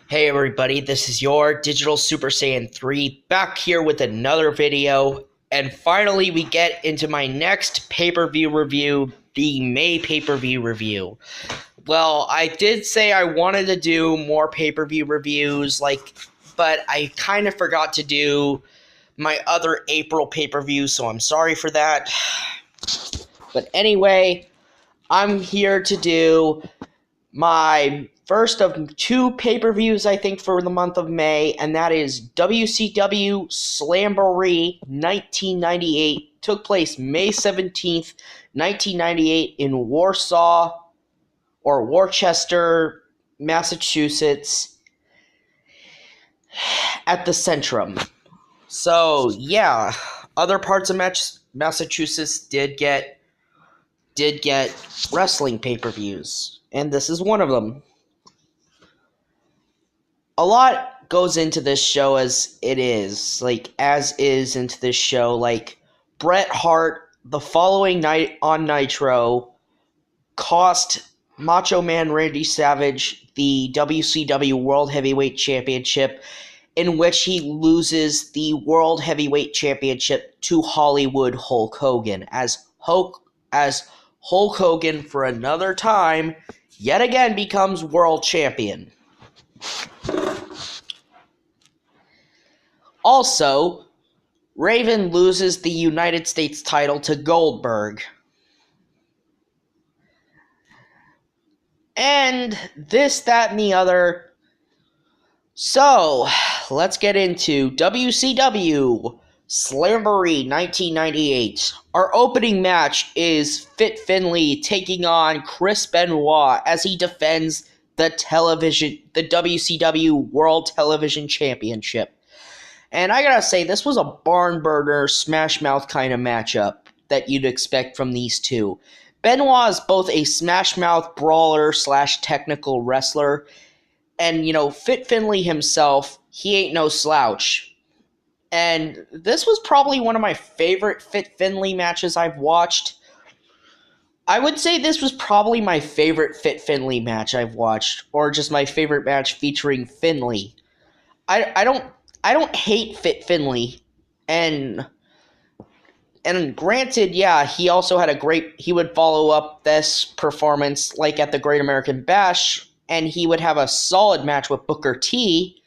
Hey everybody, this is your Digital Super Saiyan 3 back here with another video, and finally we get into my next pay-per-view review, the May pay-per-view review. Well, I did say I wanted to do more pay-per-view reviews, but I kind of forgot to do my other April pay-per-view, so I'm sorry for that. But anyway, I'm here to do my first of two pay-per-views, I think, for the month of May, and that is WCW Slamboree 1998. Took place May 17th, 1998 in Warsaw, or Worcester, Massachusetts, at the Centrum. So, yeah, other parts of Massachusetts did get wrestling pay-per-views, and this is one of them. A lot goes into this show as is into this show. Bret Hart, the following night on Nitro, cost Macho Man Randy Savage the WCW World Heavyweight Championship, in which he loses the World Heavyweight Championship to Hollywood Hulk Hogan, as Hulk Hogan, for another time, yet again becomes world champion. Also, Raven loses the United States title to Goldberg. And this, that, and the other. So, let's get into WCW Slamboree 1998. Our opening match is Fit Finlay taking on Chris Benoit as he defends the WCW World Television Championship. And I gotta say, this was a barn burner, smash mouth kind of matchup that you'd expect from these two. Benoit is both a smash mouth brawler / technical wrestler, and Fit Finlay himself, he ain't no slouch. And this was probably one of my favorite Fit Finlay matches I've watched. I would say this was probably my favorite Fit Finlay match I've watched, or just my favorite match featuring Finlay. I don't hate Fit Finlay, and granted, yeah, he also had he would follow up this performance at the Great American Bash, and he would have a solid match with Booker T.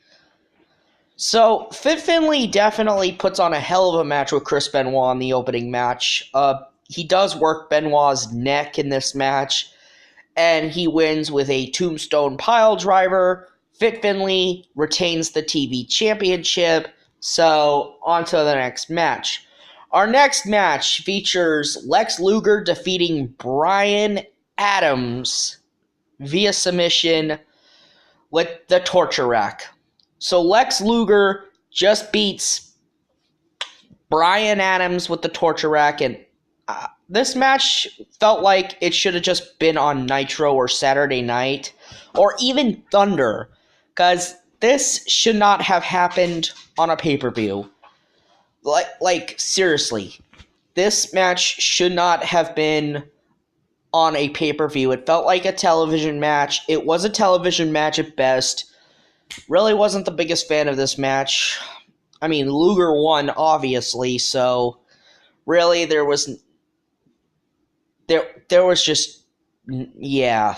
So, Fit Finlay definitely puts on a hell of a match with Chris Benoit in the opening match. He does work Benoit's neck in this match, and he wins with a Tombstone Pile Driver. Fit Finlay retains the TV Championship. So, on to the next match. Our next match features Lex Luger defeating Bryan Adams via submission with the torture rack. So Lex Luger just beats Bryan Adams with the torture rack, and this match felt like it should have just been on Nitro or Saturday Night, or even Thunder, because this should not have happened on a pay-per-view. Seriously, this match should not have been on a pay-per-view. It felt like a television match. It was a television match at best. Really wasn't the biggest fan of this match. I mean, Luger won, obviously, so really there was just, yeah.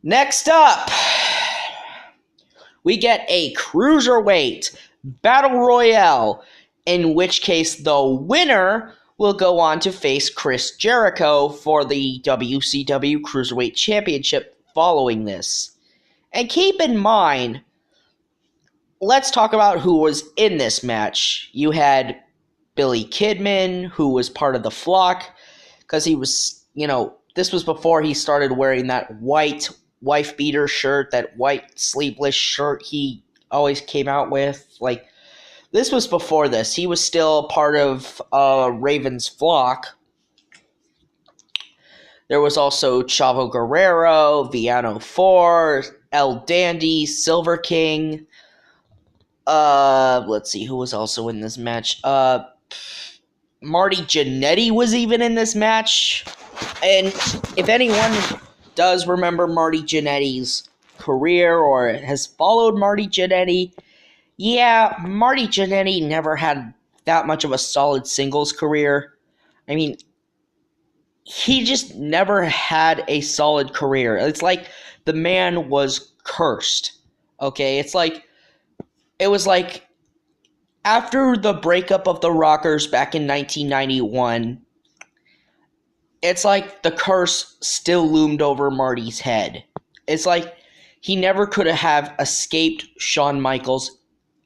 Next up, we get a Cruiserweight Battle Royale, in which case the winner will go on to face Chris Jericho for the WCW Cruiserweight Championship following this. And keep in mind, let's talk about who was in this match. You had Billy Kidman, who was part of the Flock, because he was, this was before he started wearing that white wife-beater shirt, that white sleeveless shirt he always came out with. This was before this. He was still part of Raven's Flock. There was also Chavo Guerrero, Villano 4, El Dandy, Silver King. Let's see, who was also in this match? Marty Jannetty was even in this match. And if anyone does remember Marty Jannetty's career or has followed Marty Jannetty, yeah, Marty Jannetty never had that much of a solid singles career. I mean, he just never had a solid career. It's like the man was cursed. Okay, it was like after the breakup of the Rockers back in 1991, it's like the curse still loomed over Marty's head. It's like he never could have escaped Shawn Michaels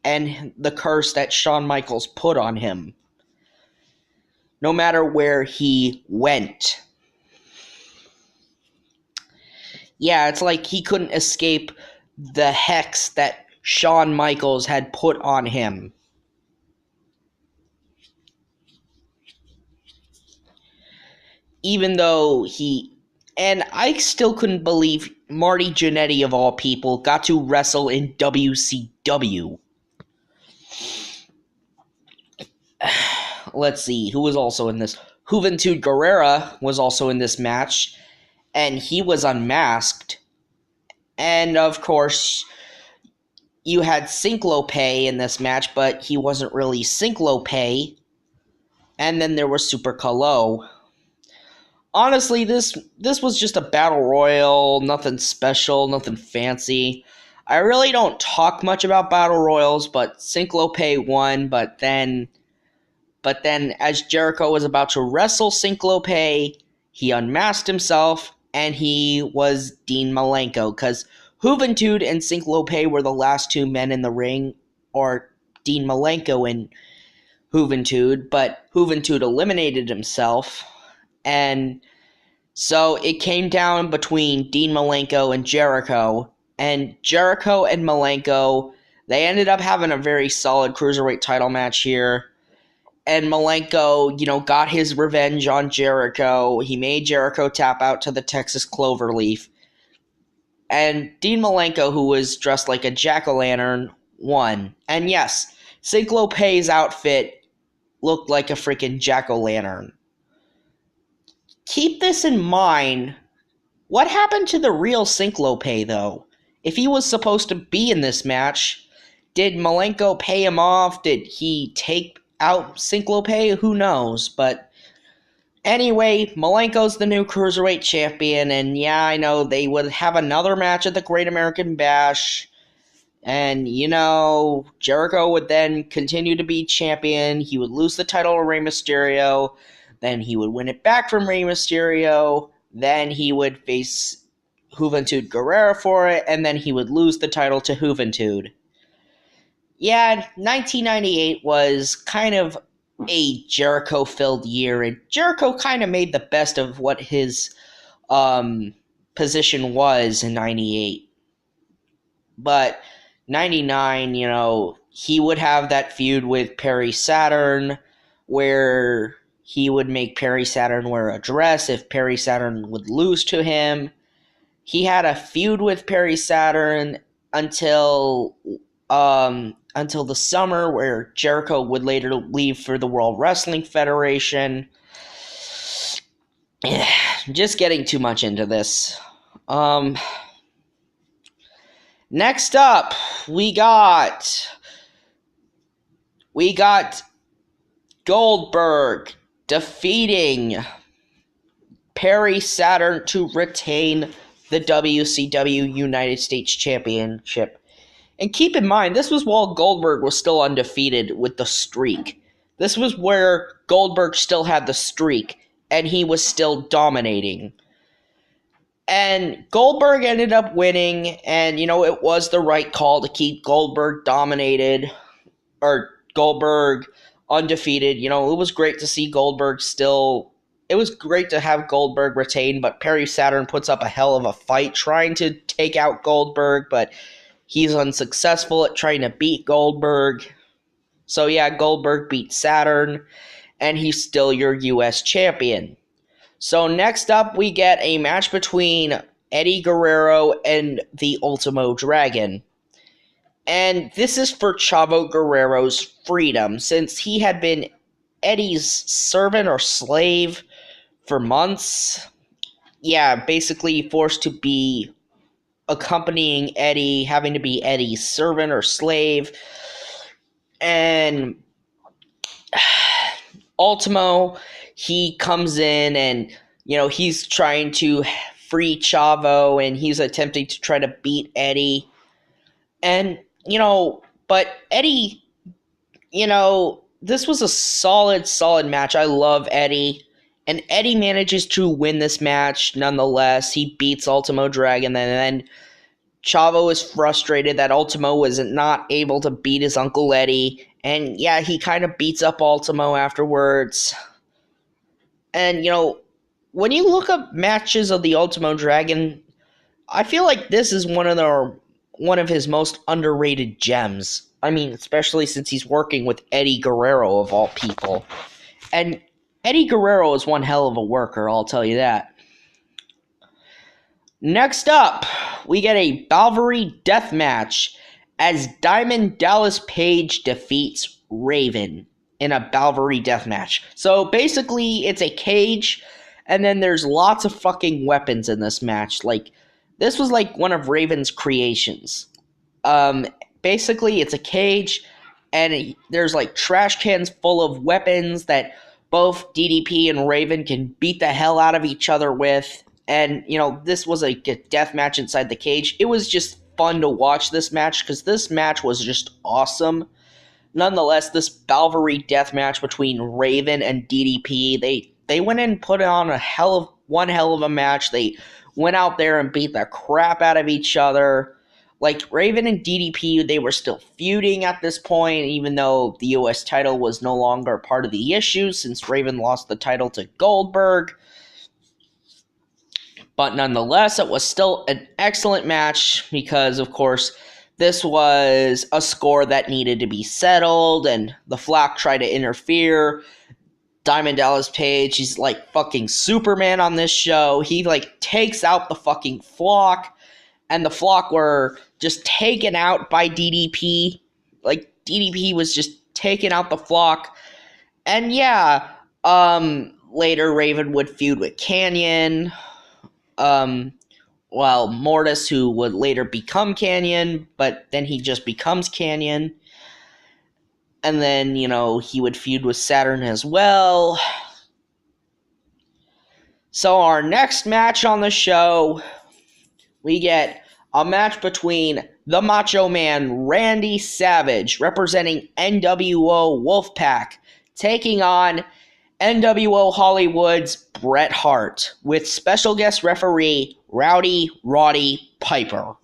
and the curse that Shawn Michaels put on him, no matter where he went. Yeah, it's like he couldn't escape the hex that Shawn Michaels had put on him. Even though and I still couldn't believe Marty Jannetty, of all people, got to wrestle in WCW. Let's see, who was also in this? Juventud Guerrera was also in this match, and he was unmasked. And, of course, you had Cyclope in this match, but he wasn't really Cyclope. And then there was Super Calo. Honestly, this was just a battle royal, nothing special, nothing fancy. I really don't talk much about battle royals, but Cyclope won, but then as Jericho was about to wrestle Cyclope, he unmasked himself and he was Dean Malenko, because Juventud and Cyclope were the last two men in the ring, or Dean Malenko and Juventud, but Juventud eliminated himself, and so it came down between Dean Malenko and Jericho and Malenko, they ended up having a very solid cruiserweight title match here. And Malenko, got his revenge on Jericho. He made Jericho tap out to the Texas Cloverleaf. And Dean Malenko, who was dressed like a jack-o'-lantern, won. And yes, Cyclope's outfit looked like a freaking jack-o'-lantern. Keep this in mind. What happened to the real Cyclope, though? If he was supposed to be in this match, did Malenko pay him off? Did he take out Cyclope? Who knows? But anyway, Malenko's the new Cruiserweight champion, and yeah, I know they would have another match at the Great American Bash, and Jericho would then continue to be champion. He would lose the title to Rey Mysterio, then he would win it back from Rey Mysterio, then he would face Juventud Guerrera for it, and then he would lose the title to Juventud. Yeah, 1998 was kind of a Jericho-filled year, and Jericho kind of made the best of what his position was in 98. But 99, he would have that feud with Perry Saturn, where he would make Perry Saturn wear a dress if Perry Saturn would lose to him. He had a feud with Perry Saturn until the summer, where Jericho would later leave for the World Wrestling Federation. Just getting too much into this. Next up, we got Goldberg defeating Perry Saturn to retain the WCW United States Championship. And keep in mind, this was while Goldberg was still undefeated with the streak. This was where Goldberg still had the streak, and he was still dominating. And Goldberg ended up winning, and, it was the right call to keep Goldberg dominated, or Goldberg undefeated. It was great to see Goldberg still. It was great to have Goldberg retain, but Perry Saturn puts up a hell of a fight trying to take out Goldberg, but he's unsuccessful at trying to beat Goldberg. So yeah, Goldberg beat Saturn, and he's still your U.S. champion. So next up, we get a match between Eddie Guerrero and the Ultimo Dragon. And this is for Chavo Guerrero's freedom, since he had been Eddie's servant or slave for months. Yeah, basically forced to be accompanying Eddie, having to be Eddie's servant or slave. And Ultimo, he comes in and, he's trying to free Chavo and he's attempting to try to beat Eddie. And, but Eddie, this was a solid match. I love Eddie. And Eddie manages to win this match nonetheless. He beats Ultimo Dragon, and then Chavo is frustrated that Ultimo was not able to beat his Uncle Eddie. And yeah, he kind of beats up Ultimo afterwards. And, when you look up matches of the Ultimo Dragon, I feel like this is one of his most underrated gems. I mean, especially since he's working with Eddie Guerrero of all people. And Eddie Guerrero is one hell of a worker, I'll tell you that. Next up, we get a Balvery death match as Diamond Dallas Page defeats Raven in a Balvery death match. So basically, it's a cage, and then there's lots of fucking weapons in this match. Like, this was like one of Raven's creations. Basically, it's a cage, and there's like trash cans full of weapons that both DDP and Raven can beat the hell out of each other with. And, this was a death match inside the cage. It was just fun to watch this match because this match was just awesome. Nonetheless, this Balvery death match between Raven and DDP, they went in and put on one hell of a match. They went out there and beat the crap out of each other. Like, Raven and DDP, they were still feuding at this point, even though the US title was no longer part of the issue since Raven lost the title to Goldberg. But nonetheless, it was still an excellent match because, of course, this was a score that needed to be settled, and the Flock tried to interfere. Diamond Dallas Page, he's like fucking Superman on this show. He like takes out the fucking Flock, and the Flock were just taken out by DDP. Like, DDP was just taking out the Flock. And yeah, later Raven would feud with Kanyon. Mortis, who would later become Kanyon, but then he just becomes Kanyon. And then, he would feud with Saturn as well. So our next match on the show, we get a match between the Macho Man Randy Savage, representing NWO Wolfpack, taking on NWO Hollywood's Bret Hart, with special guest referee Rowdy Roddy Piper.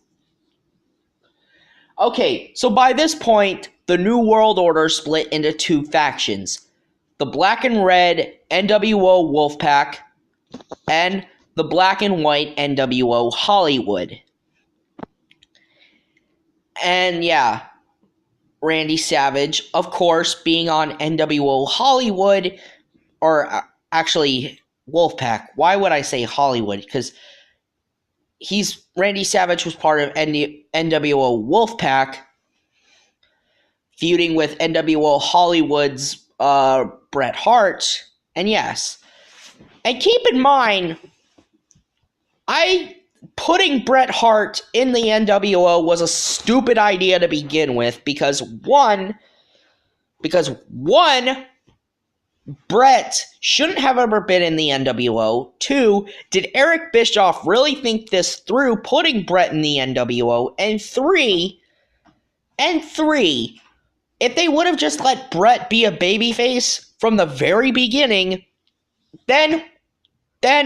Okay, so by this point, the New World Order split into two factions. The black and red NWO Wolfpack and the black and white NWO Hollywood. And yeah, Randy Savage, of course, being on NWO Hollywood, or actually Wolfpack. Why would I say Hollywood? Because Randy Savage was part of NWO Wolfpack, feuding with NWO Hollywood's Bret Hart. And yes, and keep in mind, putting Bret Hart in the NWO was a stupid idea to begin with because one, Bret shouldn't have ever been in the NWO. 2, did Eric Bischoff really think this through, putting Bret in the NWO? And 3, if they would have just let Bret be a babyface from the very beginning, then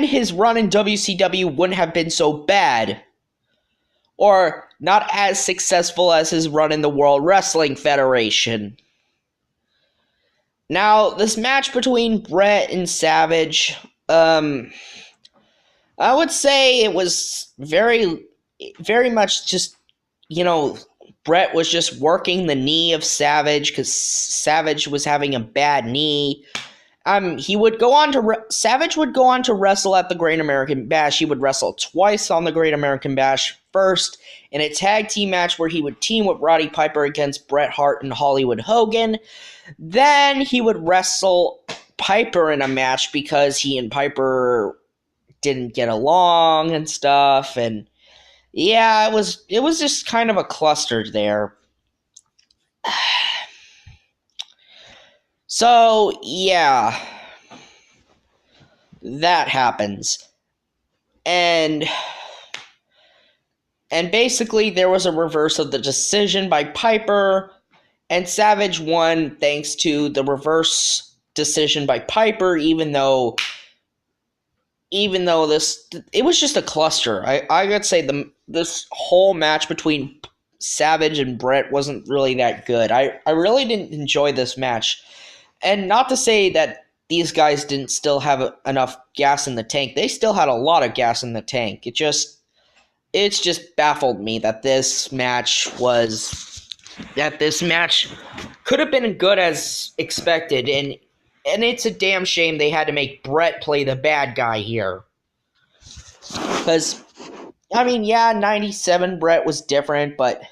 his run in WCW wouldn't have been so bad. Or not as successful as his run in the World Wrestling Federation. Now, this match between Bret and Savage, I would say it was very, very much just, Bret was just working the knee of Savage because Savage was having a bad knee. Savage would go on to wrestle at the Great American Bash. He would wrestle twice on the Great American Bash. First, in a tag team match where he would team with Roddy Piper against Bret Hart and Hollywood Hogan. Then he would wrestle Piper in a match because he and Piper didn't get along and stuff. And Yeah, it was just kind of a cluster there. So, yeah, that happens. And basically there was a reverse of the decision by Piper, and Savage won thanks to the reverse decision by Piper, even though this it was just a cluster. I gotta say this whole match between Savage and Brett wasn't really that good. I really didn't enjoy this match. And not to say that these guys didn't still have enough gas in the tank. They still had a lot of gas in the tank. It's just baffled me that this match could have been good as expected, and it's a damn shame they had to make Brett play the bad guy here. Because, I mean, yeah, 97 Brett was different, but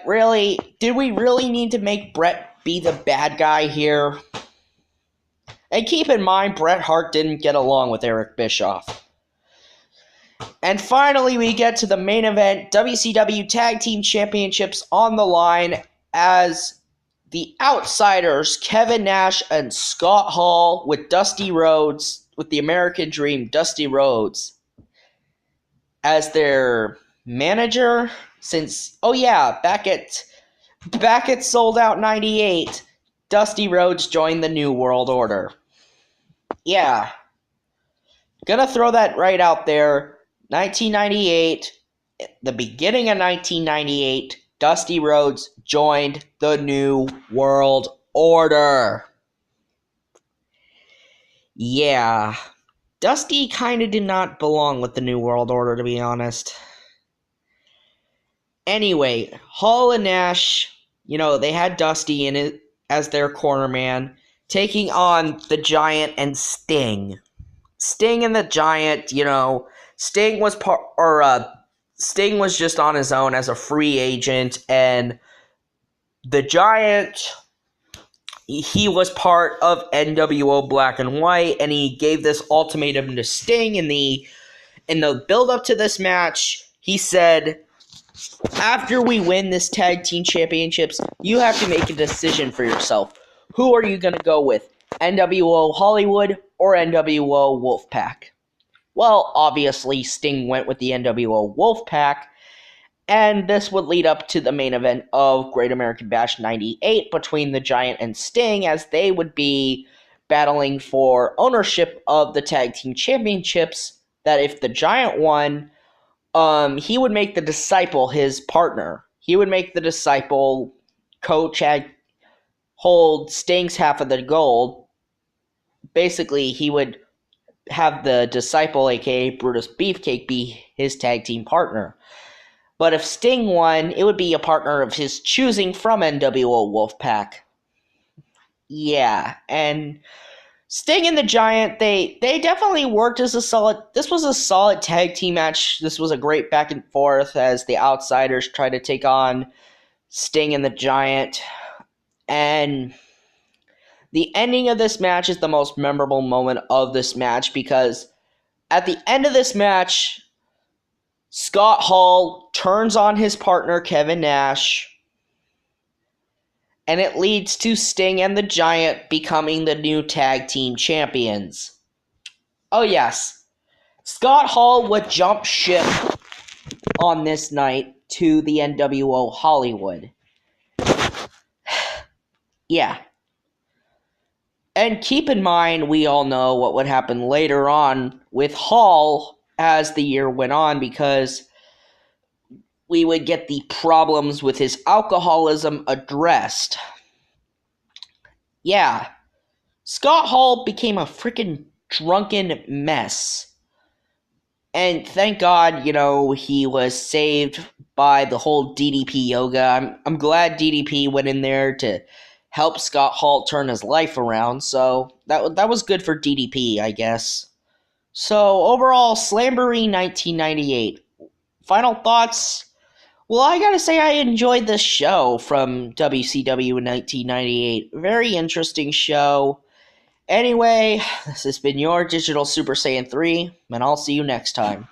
really, did we really need to make Brett be the bad guy here? And keep in mind, Bret Hart didn't get along with Eric Bischoff. And finally, we get to the main event, WCW Tag Team Championships on the line, as the Outsiders, Kevin Nash and Scott Hall, with Dusty Rhodes, with the American Dream, Dusty Rhodes, as their manager. Since, oh yeah, back at Sold Out 98, Dusty Rhodes joined the New World Order. Yeah. Gonna throw that right out there. 1998, the beginning of 1998, Dusty Rhodes joined the New World Order. Yeah. Dusty kind of did not belong with the New World Order, to be honest. Anyway, Hall and Nash, they had Dusty in it as their corner man, taking on the Giant and Sting. Sting and the Giant, Sting was Sting was just on his own as a free agent, and the Giant, he was part of NWO Black and White, and he gave this ultimatum to Sting in the build up to this match. He said, after we win this tag team championships, you have to make a decision for yourself. Who are you going to go with? NWO Hollywood or NWO Wolfpack? Well, obviously, Sting went with the NWO Wolfpack, and this would lead up to the main event of Great American Bash 98 between the Giant and Sting, as they would be battling for ownership of the tag team championships, that if the Giant won, he would make the Disciple his partner. He would make the Disciple coach, hold Sting's half of the gold. Basically, he would have the Disciple, aka Brutus Beefcake, be his tag team partner. But if Sting won, it would be a partner of his choosing from NWO Wolfpack. Yeah, and Sting and the Giant, they definitely worked as this was a solid tag team match. This was a great back and forth as the Outsiders tried to take on Sting and the Giant. And the ending of this match is the most memorable moment of this match, because at the end of this match, Scott Hall turns on his partner Kevin Nash, and it leads to Sting and the Giant becoming the new tag team champions. Oh yes, Scott Hall would jump ship on this night to the NWO Hollywood. Yeah. And keep in mind, we all know what would happen later on with Hall as the year went on, because we would get the problems with his alcoholism addressed. Yeah. Scott Hall became a freaking drunken mess. And thank God, he was saved by the whole DDP yoga. I'm glad DDP went in there to help Scott Hall turn his life around, so that was good for DDP, I guess. So, overall, Slamboree 1998. Final thoughts? Well, I gotta say I enjoyed this show from WCW in 1998. Very interesting show. Anyway, this has been your Digital Super Saiyan 3, and I'll see you next time.